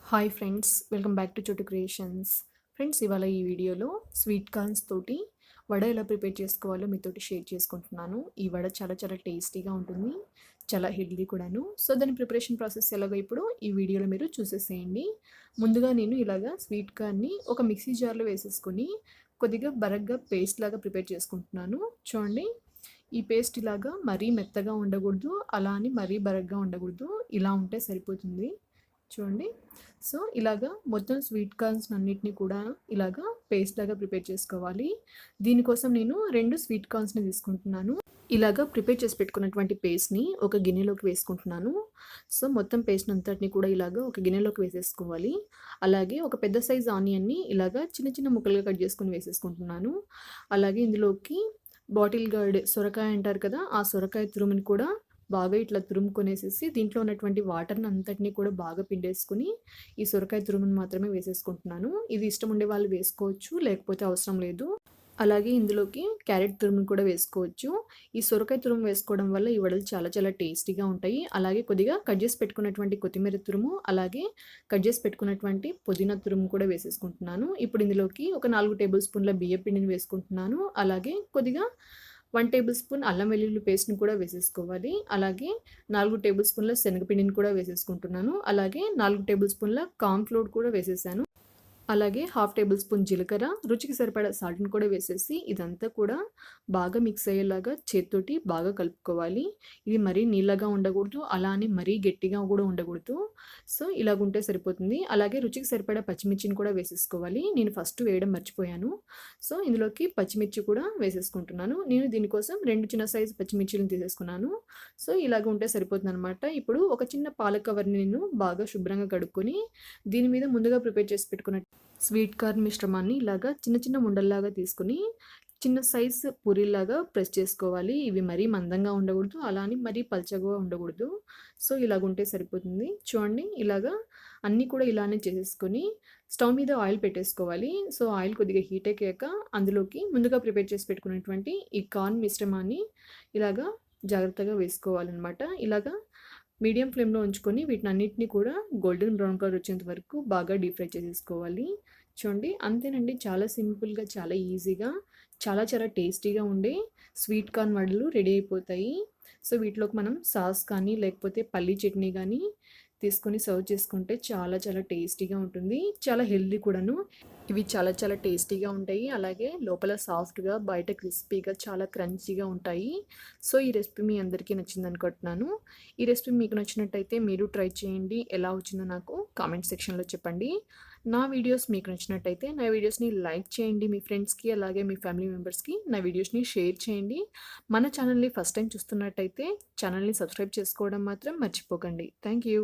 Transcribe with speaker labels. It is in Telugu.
Speaker 1: Hi friends, welcome back to చోటు క్రియేషన్స్. ఫ్రెండ్స్, ఇవాళ ఈ వీడియోలో స్వీట్ కార్న్స్ తోటి వడ ఎలా ప్రిపేర్ చేసుకోవాలో మీతోటి షేర్ చేసుకుంటున్నాను. ఈ వడ చాలా చాలా టేస్టీగా ఉంటుంది, చాలా హెల్దీ కూడాను. సో దాని ప్రిపరేషన్ ప్రాసెస్ ఎలాగో ఇప్పుడు ఈ వీడియోలో మీరు చూసేసేయండి. ముందుగా నేను ఇలాగా స్వీట్ కార్న్ని ఒక మిక్సీ జార్లో వేసేసుకొని కొద్దిగా బరగ్గా పేస్ట్ లాగా ప్రిపేర్ చేసుకుంటున్నాను. చూడండి, ఈ పేస్ట్ ఇలాగా మరీ మెత్తగా ఉండకూడదు, అలా అని మరీ బరగ్గా ఉండకూడదు, ఇలా ఉంటే సరిపోతుంది. చూడండి, సో ఇలాగా మొత్తం స్వీట్ కార్న్స్ అన్నిటిని కూడా ఇలాగా పేస్ట్ లాగా ప్రిపేర్ చేసుకోవాలి. దీనికోసం నేను 2 స్వీట్ కార్న్స్ని తీసుకుంటున్నాను. ఇలాగా ప్రిపేర్ చేసి పెట్టుకున్నటువంటి పేస్ట్ని ఒక గిన్నెలోకి వేసుకుంటున్నాను. సో మొత్తం పేస్ట్ అంతటిని కూడా ఇలాగా ఒక గిన్నెలోకి వేసేసుకోవాలి. అలాగే ఒక పెద్ద సైజ్ ఆనియన్ని ఇలాగా చిన్న చిన్న ముక్కలుగా కట్ చేసుకొని వేసేసుకుంటున్నాను. అలాగే ఇందులోకి బాటిల్ గార్డ్ సొరకాయ అంటారు కదా, ఆ సొరకాయ తురుముని కూడా బాగా ఇట్లా తురుముకొనేసేసి దీంట్లో ఉన్నటువంటి వాటర్ని అంతటినీ కూడా బాగా పిండేసుకుని ఈ సొరకాయ తురుముని మాత్రమే వేసేసుకుంటున్నాను. ఇది ఇష్టం ఉండే వాళ్ళు వేసుకోవచ్చు, లేకపోతే అవసరం లేదు. అలాగే ఇందులోకి క్యారెట్ తురుముని కూడా వేసుకోవచ్చు. ఈ సొరకాయ తురుము వేసుకోవడం వల్ల ఈ వడలు చాలా చాలా టేస్టీగా ఉంటాయి. అలాగే కొద్దిగా కట్ చేసి పెట్టుకున్నటువంటి కొత్తిమీర తురుము, అలాగే కట్ చేసి పెట్టుకున్నటువంటి పుదీనా తురుము కూడా వేసేసుకుంటున్నాను. ఇప్పుడు ఇందులోకి ఒక 4 టేబుల్ స్పూన్ల బియ్య పిండిని వేసుకుంటున్నాను. అలాగే కొద్దిగా 1 టేబుల్ స్పూన్ అల్లం వెల్లుల్లి పేస్ట్ని కూడా వేసేసుకోవాలి. అలాగే 4 టేబుల్ స్పూన్ల శనగపిండిని కూడా వేసేసుకుంటున్నాను. అలాగే 4 టేబుల్ స్పూన్ల కార్న్ ఫ్లోర్ కూడా వేసేసాను. అలాగే 1/2 టేబుల్ స్పూన్ జీలకర్ర, రుచికి సరిపడా సాల్ట్ని కూడా వేసేసి ఇదంతా కూడా బాగా మిక్స్ అయ్యేలాగా చేత్తోటి బాగా కలుపుకోవాలి. ఇది మరీ నీళ్ళగా ఉండకూడదు, అలా అని మరీ గట్టిగా కూడా ఉండకూడదు. సో ఇలాగుంటే సరిపోతుంది. అలాగే రుచికి సరిపడా పచ్చిమిర్చిని కూడా వేసేసుకోవాలి. నేను ఫస్ట్ వేయడం మర్చిపోయాను. సో ఇందులోకి పచ్చిమిర్చి కూడా వేసేసుకుంటున్నాను. నేను దీనికోసం 2 చిన్న సైజు పచ్చిమిర్చిలను తీసేసుకున్నాను. సో ఇలాగ ఉంటే సరిపోతుంది అనమాట. ఇప్పుడు ఒక చిన్న పాల కవర్ని నేను బాగా శుభ్రంగా కడుక్కొని దీని మీద ముందుగా ప్రిపేర్ చేసి పెట్టుకున్న స్వీట్ కార్న్ మిశ్రమాన్ని ఇలాగా చిన్న చిన్న ఉండల్లాగా తీసుకుని చిన్న సైజు పూరీలాగా ప్రెస్ చేసుకోవాలి. ఇవి మరీ మందంగా ఉండకూడదు, అలా అని మరీ పల్చగా ఉండకూడదు. సో ఇలాగుంటే సరిపోతుంది. చూడండి, ఇలాగా అన్నీ కూడా ఇలానే చేసేసుకొని స్టవ్ మీద ఆయిల్ పెట్టేసుకోవాలి. సో ఆయిల్ కొద్దిగా హీట్ ఎక్కాక అందులోకి ముందుగా ప్రిపేర్ చేసి పెట్టుకున్నటువంటి ఈ కార్న్ మిశ్రమాన్ని ఇలాగా జాగ్రత్తగా వేసుకోవాలన్నమాట. ఇలాగా మీడియం ఫ్లేమ్లో ఉంచుకొని వీటినన్నిటిని కూడా గోల్డెన్ బ్రౌన్ కలర్ వచ్చేంత వరకు బాగా డీప్ ఫ్రై చేసేసుకోవాలి. చూడండి, అంతేనండి. చాలా సింపుల్గా, చాలా ఈజీగా, చాలా చాలా టేస్టీగా ఉండే స్వీట్ కార్న్ వడలు రెడీ అయిపోతాయి. సో వీటిలోకి మనం సాస్ కానీ లేకపోతే పల్లీ చట్నీ కానీ తీసుకొని సర్వ్ చేసుకుంటే చాలా చాలా టేస్టీగా ఉంటుంది, చాలా హెల్దీ కూడాను. ఇవి చాలా చాలా టేస్టీగా ఉంటాయి. అలాగే లోపల సాఫ్ట్గా, బయట క్రిస్పీగా, చాలా క్రంచీగా ఉంటాయి. సో ఈ రెసిపీ మీ అందరికీ నచ్చింది అనుకుంటున్నాను. ఈ రెసిపీ మీకు నచ్చినట్టయితే మీరు ట్రై చేయండి. ఎలా వచ్చిందో నాకు కామెంట్ సెక్షన్లో చెప్పండి. నా వీడియోస్ మీకు నచ్చినట్టయితే నా వీడియోస్ని లైక్ చేయండి, మీ ఫ్రెండ్స్కి అలాగే మీ ఫ్యామిలీ మెంబర్స్కి నా వీడియోస్ని షేర్ చేయండి. మన ఛానల్ని ఫస్ట్ టైం చూస్తున్నట్టయితే ఛానల్ని సబ్స్క్రైబ్ చేసుకోవడం మాత్రం మర్చిపోకండి. Thank you.